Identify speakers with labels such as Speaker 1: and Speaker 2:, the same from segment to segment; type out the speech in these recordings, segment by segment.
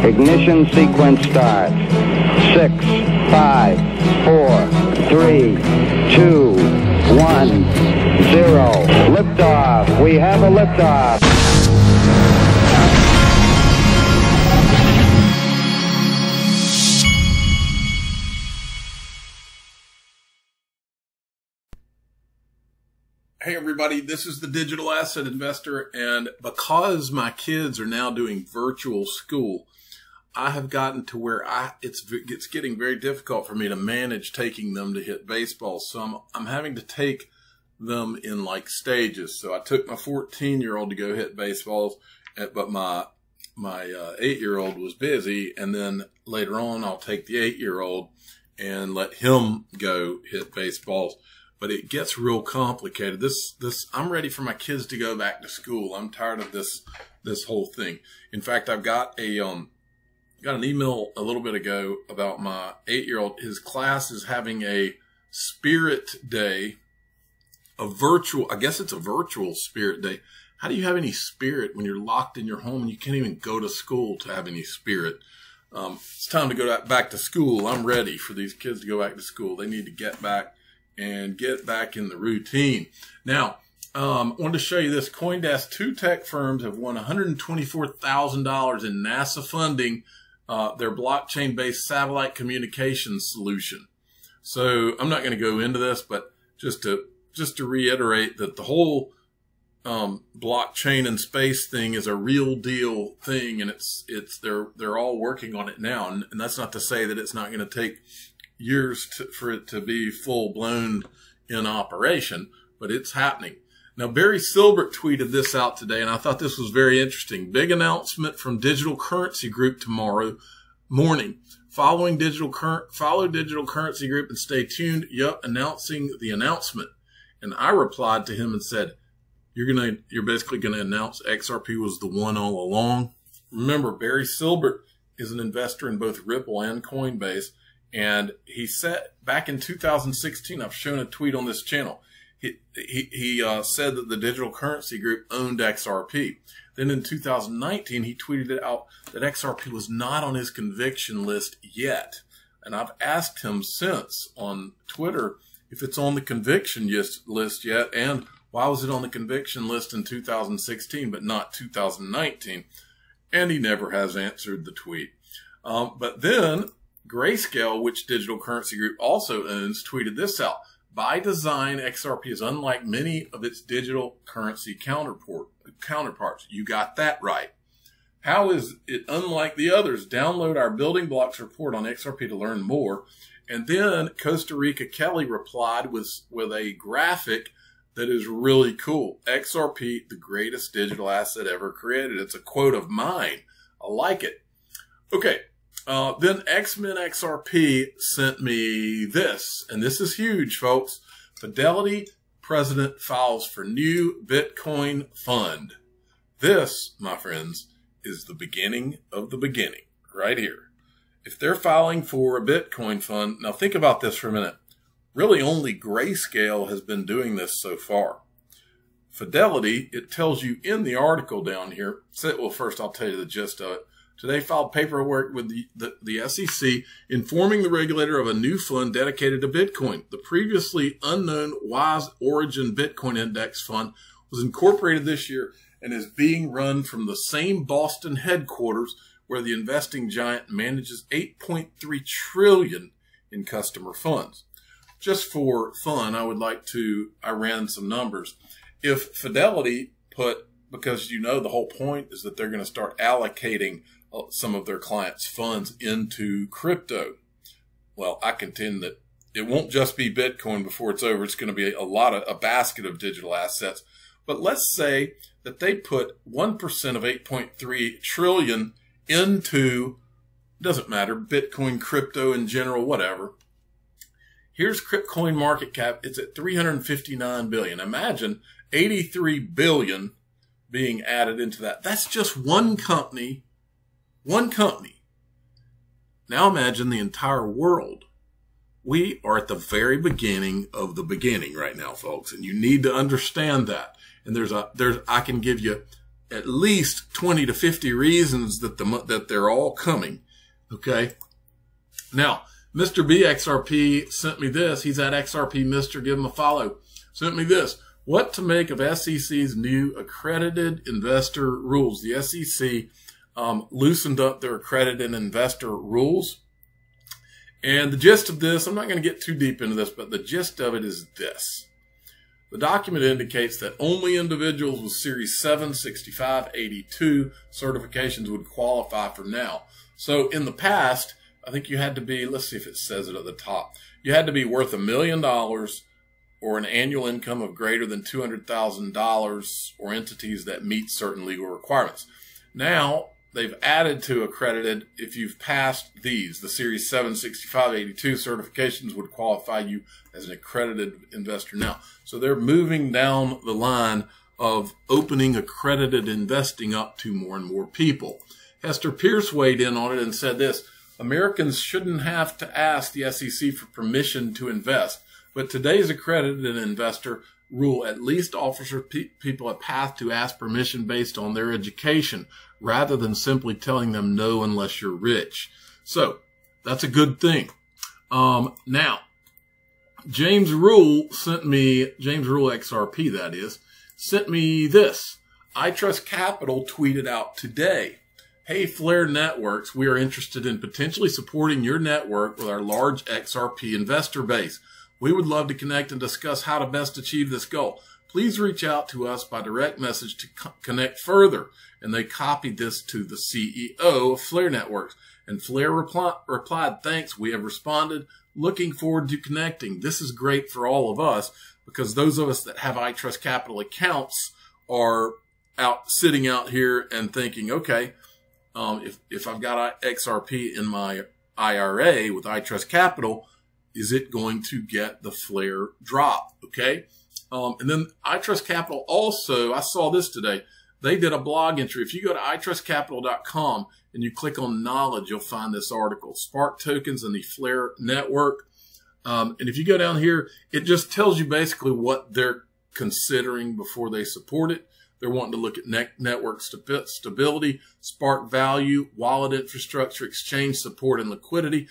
Speaker 1: Ignition sequence start. 6, 5, 4, 3, 2, 1, 0. Liftoff. We have a liftoff.
Speaker 2: Hey everybody, this is the Digital Asset Investor, and because my kids are now doing virtual school, I have gotten to where it's getting very difficult for me to manage taking them to hit baseballs. So I'm having to take them in like stages. So I took my 14-year-old to go hit baseballs, but my 8-year-old was busy, and then later on I'll take the 8-year-old and let him go hit baseballs. But it gets real complicated. I'm ready for my kids to go back to school. I'm tired of this whole thing. In fact, I've got an email a little bit ago about my 8-year-old. His class is having a spirit day, I guess it's a virtual spirit day. How do you have any spirit when you're locked in your home and you can't even go to school to have any spirit? It's time to go back to school. I'm ready for these kids to go back to school. They need to get back and get back in the routine. Now, I wanted to show you this. CoinDesk, 2 tech firms have won $124,000 in NASA funding, their blockchain-based satellite communications solution. So I'm not going to go into this, but just to reiterate that the whole blockchain and space thing is a real deal thing, and they're all working on it now. And that's not to say that it's not going to take years for it to be full-blown in operation, but it's happening. Now, Barry Silbert tweeted this out today, and I thought this was very interesting. Big announcement from Digital Currency Group tomorrow morning. Follow Digital Currency Group and stay tuned. Yup, announcing the announcement. And I replied to him and said, you're basically going to announce XRP was the one all along. Remember, Barry Silbert is an investor in both Ripple and Coinbase. And he said back in 2016, I've shown a tweet on this channel. He said that the Digital Currency Group owned XRP. Then in 2019, he tweeted it out that XRP was not on his conviction list yet. And I've asked him since on Twitter if it's on the conviction list yet, and why was it on the conviction list in 2016 but not 2019? And he never has answered the tweet. But then Grayscale, which Digital Currency Group also owns, tweeted this out. By design, XRP is unlike many of its digital currency counterparts. You got that right. How is it unlike the others? Download our building blocks report on XRP to learn more. And then Costa Rica Kelly replied with a graphic that is really cool. XRP, the greatest digital asset ever created. It's a quote of mine. I like it. Okay. Then X-Men XRP sent me this, and this is huge, folks. Fidelity president files for new Bitcoin fund. This, my friends, is the beginning of the beginning right here. If they're filing for a Bitcoin fund, now think about this for a minute. Really only Grayscale has been doing this so far. Fidelity, it tells you in the article down here. Well, first I'll tell you the gist of it. Today filed paperwork with the SEC informing the regulator of a new fund dedicated to Bitcoin. The previously unknown Wise Origin Bitcoin Index Fund was incorporated this year and is being run from the same Boston headquarters where the investing giant manages $8.3 trillion in customer funds. Just for fun, I ran some numbers. If Fidelity because the whole point is that they're going to start allocating some of their clients' funds into crypto. Well, I contend that it won't just be Bitcoin before it's over. It's going to be a basket of digital assets. But let's say that they put 1% of 8.3 trillion into, doesn't matter, Bitcoin, crypto in general, whatever. Here's Coin market cap. It's at 359 billion. Imagine 83 billion being added into that. That's just one company. One company. Now imagine the entire world. We are at the very beginning of the beginning right now, folks, and you need to understand that. And I can give you at least 20 to 50 reasons that they're all coming. Okay. Now, Mr. BXRP sent me this. He's at XRP Mr. Give him a follow. Sent me this. What to make of SEC's new accredited investor rules. The SEC loosened up their accredited investor rules. And the gist of this, I'm not going to get too deep into this, but the gist of it is this. The document indicates that only individuals with Series 7, 65, 82 certifications would qualify for now. So in the past, I think you had to be, let's see if it says it at the top. You had to be worth $1 million or an annual income of greater than $200,000 or entities that meet certain legal requirements. Now, they've added to accredited, if you've passed these, the Series 7, 65, 82 certifications would qualify you as an accredited investor now. So they're moving down the line of opening accredited investing up to more and more people. Hester Pierce weighed in on it and said this: Americans shouldn't have to ask the SEC for permission to invest, but today's accredited investor rule at least offers people a path to ask permission based on their education, rather than simply telling them no unless you're rich. So that's a good thing. Now, James Rule XRP, that is, sent me this. iTrustCapital tweeted out today, hey, Flare Networks, we are interested in potentially supporting your network with our large XRP investor base. We would love to connect and discuss how to best achieve this goal. Please reach out to us by direct message to connect further. And they copied this to the CEO of Flare Networks. And Flare replied, thanks, we have responded. Looking forward to connecting. This is great for all of us because those of us that have iTrustCapital accounts are sitting out here and thinking, okay, if I've got XRP in my IRA with iTrustCapital, is it going to get the Flare drop? Okay. And then iTrustCapital also, I saw this today. They did a blog entry. If you go to iTrustCapital.com and you click on knowledge, you'll find this article, Spark Tokens and the Flare Network. And if you go down here, it just tells you basically what they're considering before they support it. They're wanting to look at network stability, Spark value, wallet infrastructure, exchange support, and liquidity.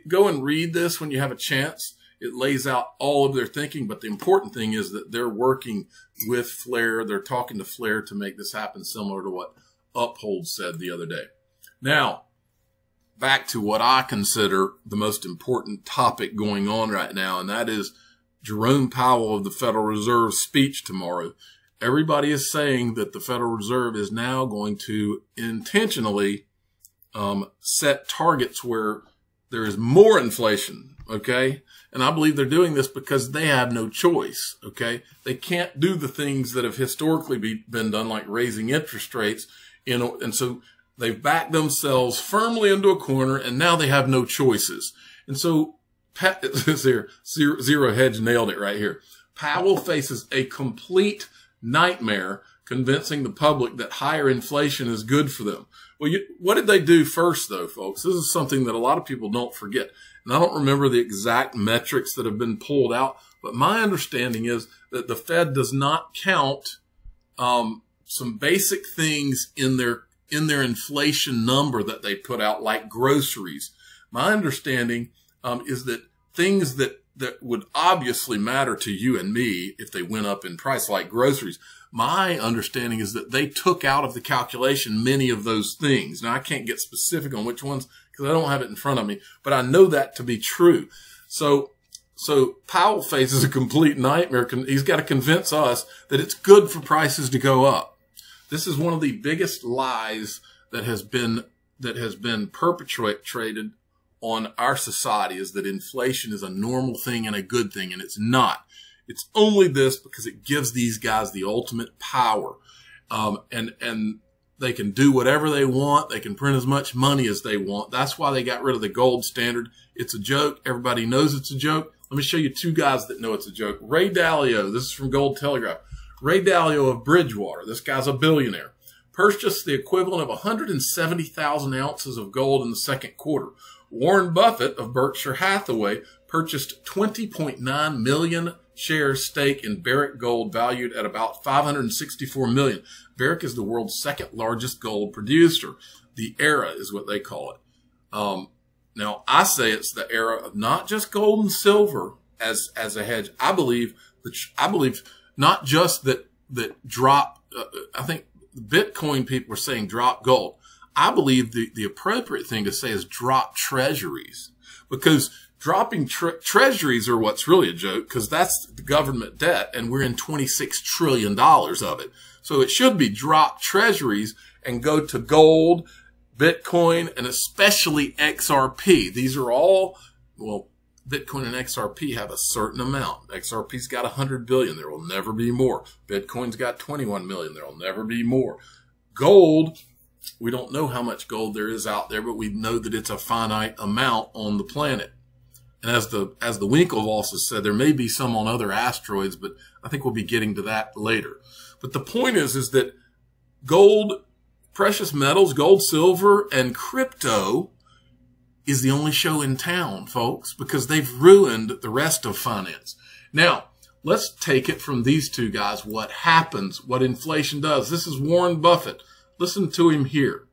Speaker 2: Go and read this when you have a chance. It lays out all of their thinking, but the important thing is that they're working with Flare. They're talking to Flare to make this happen, similar to what Uphold said the other day. Now, back to what I consider the most important topic going on right now, and that is Jerome Powell of the Federal Reserve's speech tomorrow. Everybody is saying that the Federal Reserve is now going to intentionally set targets where there is more inflation, okay? And I believe they're doing this because they have no choice, okay? They can't do the things that have historically been done, like raising interest rates, and so they've backed themselves firmly into a corner, and now they have no choices. And so, Zero Hedge nailed it right here. Powell faces a complete nightmare convincing the public that higher inflation is good for them. Well, what did they do first, though, folks? This is something that a lot of people don't forget. And I don't remember the exact metrics that have been pulled out, but my understanding is that the Fed does not count some basic things in their inflation number that they put out, like groceries. My understanding is that things that would obviously matter to you and me if they went up in price, like groceries, my understanding is that they took out of the calculation many of those things. Now, I can't get specific on which ones because I don't have it in front of me, but I know that to be true. So Powell faces a complete nightmare. He's got to convince us that it's good for prices to go up. This is one of the biggest lies that has been perpetrated on our society, is that inflation is a normal thing and a good thing, and it's not. It's only this because it gives these guys the ultimate power. And they can do whatever they want. They can print as much money as they want. That's why they got rid of the gold standard. It's a joke. Everybody knows it's a joke. Let me show you two guys that know it's a joke. Ray Dalio, this is from Gold Telegraph. Ray Dalio of Bridgewater, this guy's a billionaire, purchased the equivalent of 170,000 ounces of gold in the second quarter. Warren Buffett of Berkshire Hathaway purchased 20.9 million share stake in Barrick Gold valued at about $564 million. Barrick is the world's second largest gold producer. The era is what they call it. Now, I say it's the era of not just gold and silver as a hedge. I believe not just that drop. I think Bitcoin people are saying drop gold. I believe the appropriate thing to say is drop treasuries, because dropping treasuries are what's really a joke, because that's the government debt, and we're in $26 trillion of it. So it should be drop treasuries and go to gold, Bitcoin, and especially XRP. These are all, well, Bitcoin and XRP have a certain amount. XRP's got 100 billion. There will never be more. Bitcoin's got 21 million. There will never be more. Gold, we don't know how much gold there is out there, but we know that it's a finite amount on the planet. And as the Winklevoss has said, there may be some on other asteroids, but I think we'll be getting to that later. But the point is that gold, precious metals, gold, silver, and crypto is the only show in town, folks, because they've ruined the rest of finance. Now, let's take it from these two guys, what happens, what inflation does. This is Warren Buffett. Listen to him here.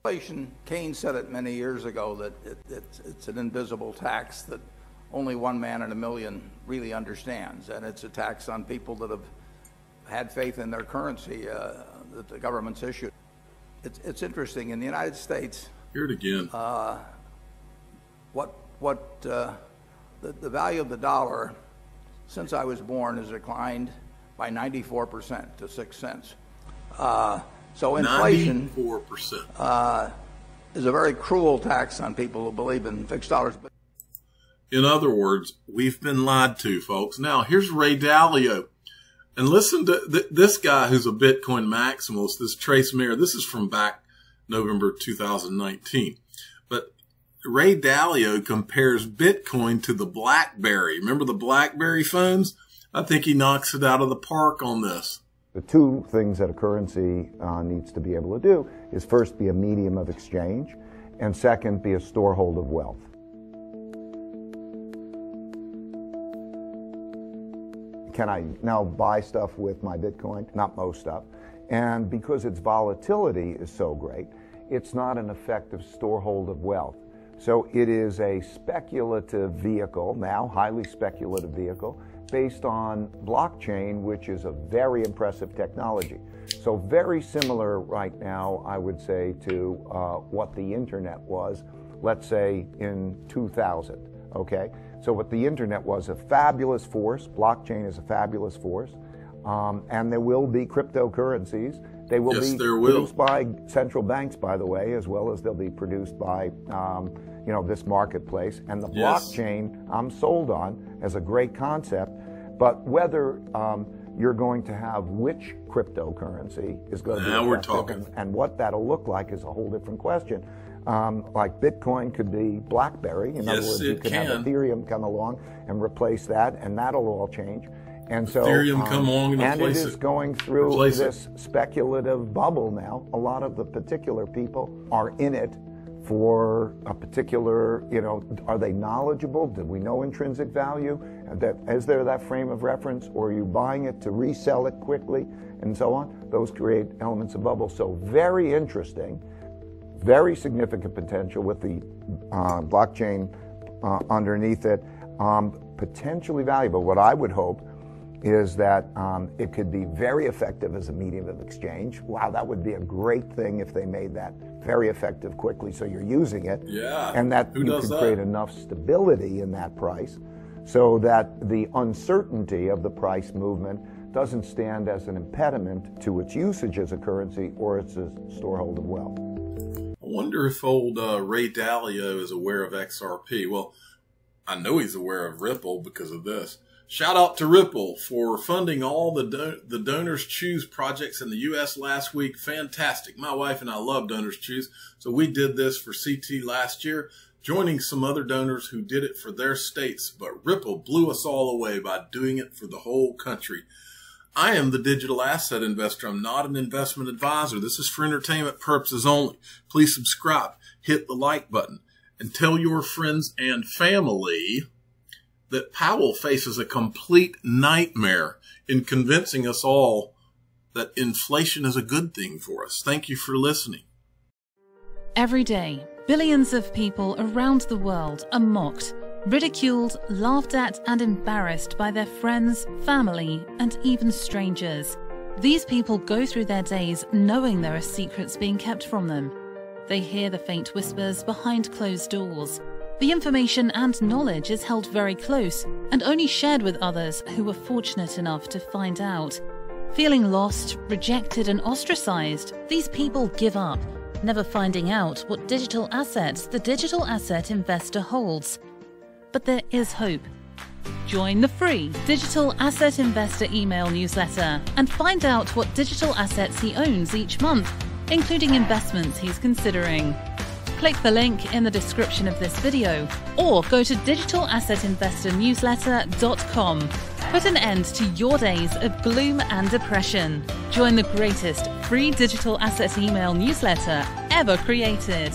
Speaker 3: Inflation, Keynes said it many years ago that it's an invisible tax that only one man in a million really understands, and it's a tax on people that have had faith in their currency that the government's issued. It's interesting in the United States.
Speaker 2: Hear it again.
Speaker 3: The value of the dollar since I was born has declined by 94% to 6 cents. So inflation
Speaker 2: 94%
Speaker 3: is a very cruel tax on people who believe in fixed dollars.
Speaker 2: In other words, we've been lied to, folks. Now, here's Ray Dalio. And listen to this guy who's a Bitcoin maximalist, this Trace Mayer. This is from back November 2019. But Ray Dalio compares Bitcoin to the BlackBerry. Remember the BlackBerry phones? I think he knocks it out of the park on this.
Speaker 4: The two things that a currency needs to be able to do is first be a medium of exchange, and second, be a storehold of wealth. Can I now buy stuff with my Bitcoin? Not most stuff. And because its volatility is so great, it's not an effective storehold of wealth. So it is a speculative vehicle, now highly speculative vehicle, based on blockchain, which is a very impressive technology. So very similar right now, I would say, to what the internet was, let's say in 2000, okay? So what the internet was, a fabulous force, blockchain is a fabulous force, and there will be cryptocurrencies. They will be produced by central banks, by the way, as well as they'll be produced by this marketplace. And the blockchain I'm sold on as a great concept, but whether you're going to have which cryptocurrency is going to be
Speaker 2: we're talking.
Speaker 4: And what that'll look like is a whole different question. Like Bitcoin could be BlackBerry. In other words, you could have Ethereum come along and replace that, and that'll all change. And so,
Speaker 2: Ethereum come along and
Speaker 4: it
Speaker 2: replace
Speaker 4: is going through this speculative bubble now. A lot of the particular people are in it for a particular, are they knowledgeable? Do we know intrinsic value? Is there that frame of reference? Or are you buying it to resell it quickly and so on? Those create elements of bubble. So very interesting, very significant potential with the blockchain underneath it. Potentially valuable. What I would hope is that it could be very effective as a medium of exchange. Wow, that would be a great thing if they made that very effective quickly, so you're using it.
Speaker 2: Yeah.
Speaker 4: And that you can create enough stability in that price so that the uncertainty of the price movement doesn't stand as an impediment to its usage as a currency or as a storehold of wealth.
Speaker 2: I wonder if old Ray Dalio is aware of XRP. Well, I know he's aware of Ripple because of this. Shout out to Ripple for funding all the Donors Choose projects in the U.S. last week. Fantastic. My wife and I love Donors Choose. So we did this for CT last year, joining some other donors who did it for their states. But Ripple blew us all away by doing it for the whole country. I am the digital asset investor. I'm not an investment advisor. This is for entertainment purposes only. Please subscribe, hit the like button, and tell your friends and family that Powell faces a complete nightmare in convincing us all that inflation is a good thing for us. Thank you for listening.
Speaker 5: Every day, billions of people around the world are mocked, ridiculed, laughed at, and embarrassed by their friends, family, and even strangers. These people go through their days knowing there are secrets being kept from them. They hear the faint whispers behind closed doors. The information and knowledge is held very close and only shared with others who were fortunate enough to find out. Feeling lost, rejected, and ostracized, these people give up, never finding out what digital assets the digital asset investor holds. But there is hope. Join the free Digital Asset Investor email newsletter and find out what digital assets he owns each month, including investments he's considering. Click the link in the description of this video or go to digitalassetinvestornewsletter.com. Put an end to your days of gloom and depression. Join the greatest free digital asset email newsletter ever created.